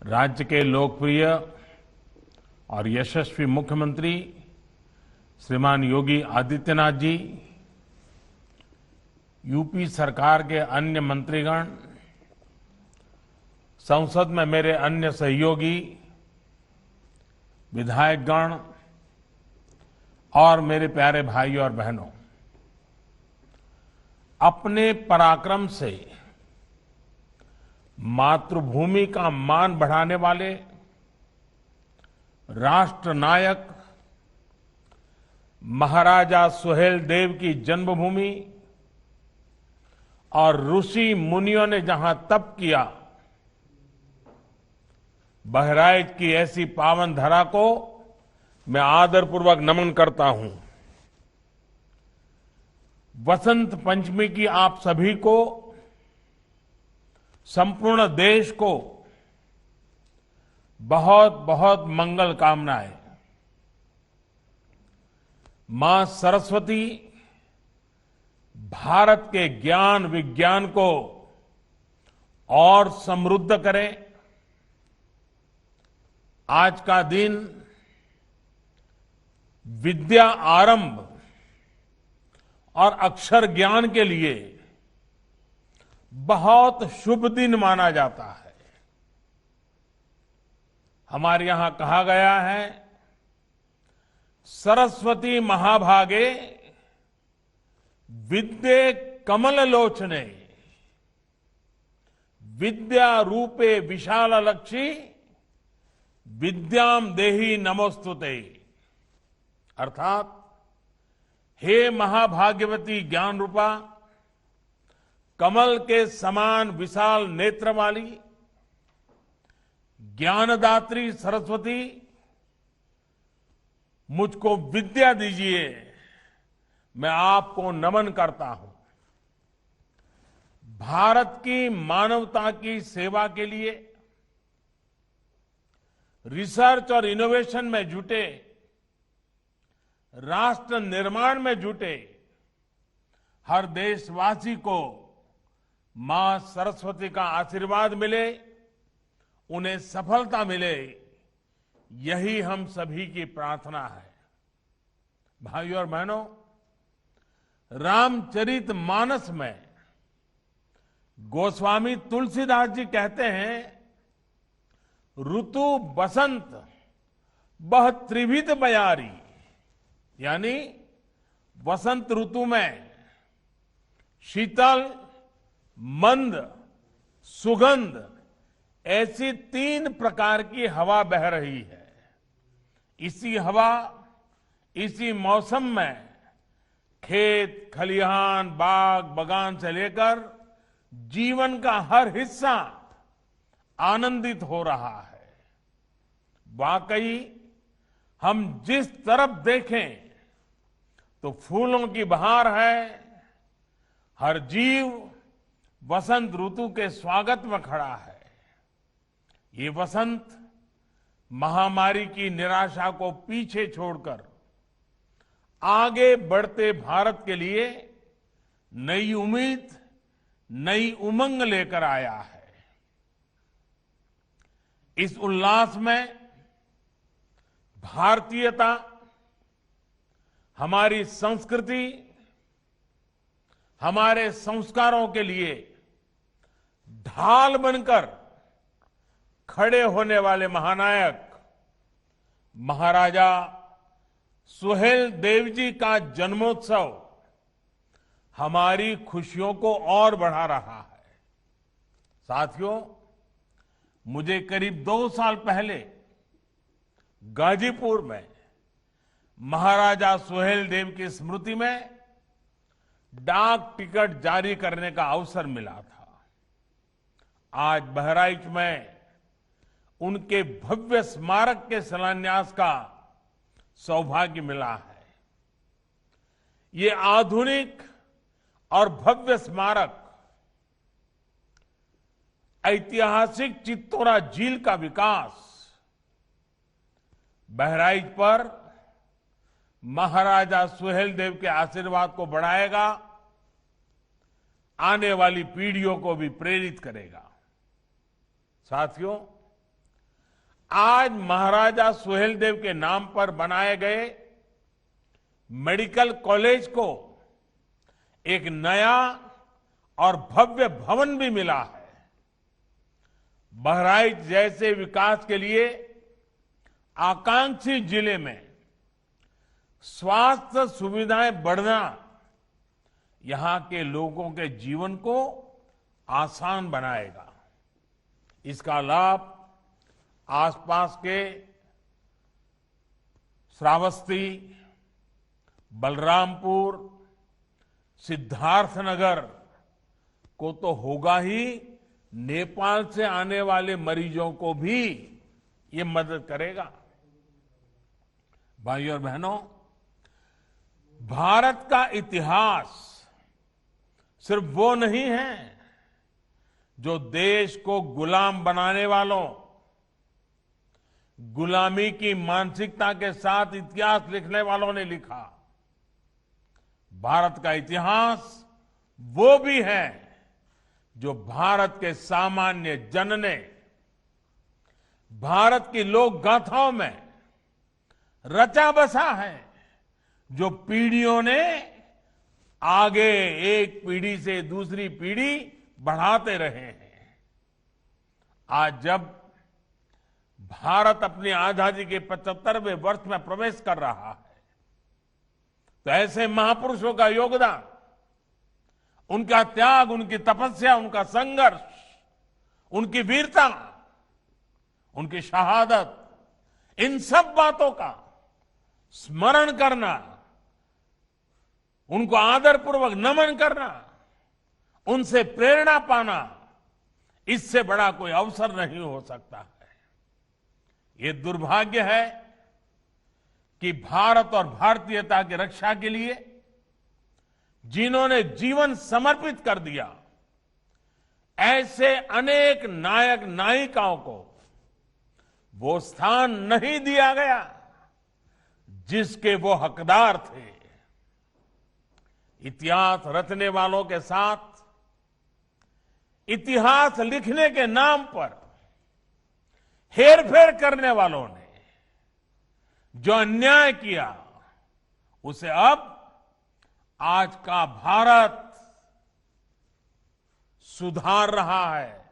राज्य के लोकप्रिय और यशस्वी मुख्यमंत्री श्रीमान योगी आदित्यनाथ जी, यूपी सरकार के अन्य मंत्रीगण, संसद में मेरे अन्य सहयोगी, विधायकगण और मेरे प्यारे भाइयों और बहनों, अपने पराक्रम से मातृभूमि का मान बढ़ाने वाले राष्ट्र नायक महाराजा सुहेलदेव की जन्मभूमि और ऋषि मुनियों ने जहां तप किया, बहराइच की ऐसी पावन धरा को मैं आदरपूर्वक नमन करता हूं। वसंत पंचमी की आप सभी को, संपूर्ण देश को बहुत बहुत मंगल कामनाएं। मां सरस्वती भारत के ज्ञान विज्ञान को और समृद्ध करें। आज का दिन विद्या आरंभ और अक्षर ज्ञान के लिए बहुत शुभ दिन माना जाता है। हमारे यहां कहा गया है, सरस्वती महाभागे विद्ये कमल लोचने, विद्या रूपे विशाल लक्षी, विद्याम देहि नमोस्तुते। अर्थात, हे महाभाग्यवती ज्ञान रूपा, कमल के समान विशाल नेत्र वाली ज्ञानदात्री सरस्वती, मुझको विद्या दीजिए। मैं आपको नमन करता हूं। भारत की मानवता की सेवा के लिए रिसर्च और इनोवेशन में जुटे, राष्ट्र निर्माण में जुटे हर देशवासी को मां सरस्वती का आशीर्वाद मिले, उन्हें सफलता मिले, यही हम सभी की प्रार्थना है। भाइयों और बहनों, रामचरित मानस में गोस्वामी तुलसीदास जी कहते हैं, ऋतु बसंत बह त्रिविध बयारी, यानी वसंत ऋतु में शीतल, मंद, सुगंध ऐसी 3 प्रकार की हवा बह रही है। इसी हवा, इसी मौसम में खेत, खलिहान, बाग, बगान से लेकर जीवन का हर हिस्सा आनंदित हो रहा है। वाकई हम जिस तरफ देखें तो फूलों की बहार है। हर जीव वसंत ऋतु के स्वागत में खड़ा है। ये वसंत महामारी की निराशा को पीछे छोड़कर आगे बढ़ते भारत के लिए नई उम्मीद, नई उमंग लेकर आया है। इस उल्लास में भारतीयता, हमारी संस्कृति, हमारे संस्कारों के लिए ढाल बनकर खड़े होने वाले महानायक महाराजा सुहेलदेव जी का जन्मोत्सव हमारी खुशियों को और बढ़ा रहा है। साथियों, मुझे करीब 2 साल पहले गाजीपुर में महाराजा सुहेलदेव की स्मृति में डाक टिकट जारी करने का अवसर मिला था। आज बहराइच में उनके भव्य स्मारक के शिलान्यास का सौभाग्य मिला है। ये आधुनिक और भव्य स्मारक ऐतिहासिक चित्तौरा झील का विकास, बहराइच पर महाराजा सुहेलदेव के आशीर्वाद को बढ़ाएगा, आने वाली पीढ़ियों को भी प्रेरित करेगा। साथियों, आज महाराजा सुहेलदेव के नाम पर बनाए गए मेडिकल कॉलेज को एक नया और भव्य भवन भी मिला है। बहराइच जैसे विकास के लिए आकांक्षी जिले में स्वास्थ्य सुविधाएं बढ़ना यहां के लोगों के जीवन को आसान बनाएगा। इसका लाभ आसपास के श्रावस्ती, बलरामपुर, सिद्धार्थनगर को तो होगा ही, नेपाल से आने वाले मरीजों को भी ये मदद करेगा। भाइयों और बहनों, भारत का इतिहास सिर्फ वो नहीं है जो देश को गुलाम बनाने वालों, गुलामी की मानसिकता के साथ इतिहास लिखने वालों ने लिखा। भारत का इतिहास वो भी है जो भारत के सामान्य जन ने भारत की लोक गाथाओं में रचा बसा है, जो पीढ़ियों ने आगे एक पीढ़ी से दूसरी पीढ़ी बढ़ाते रहे हैं। आज जब भारत अपनी आजादी के 75वें वर्ष में प्रवेश कर रहा है, तो ऐसे महापुरुषों का योगदान, उनका त्याग, उनकी तपस्या, उनका संघर्ष, उनकी वीरता, उनकी शहादत, इन सब बातों का स्मरण करना, उनको आदरपूर्वक नमन करना, उनसे प्रेरणा पाना, इससे बड़ा कोई अवसर नहीं हो सकता है। ये दुर्भाग्य है कि भारत और भारतीयता की रक्षा के लिए जिन्होंने जीवन समर्पित कर दिया, ऐसे अनेक नायक नायिकाओं को वो स्थान नहीं दिया गया जिसके वो हकदार थे। इतिहास रचने वालों के साथ इतिहास लिखने के नाम पर हेरफेर करने वालों ने जो अन्याय किया, उसे अब आज का भारत सुधार रहा है।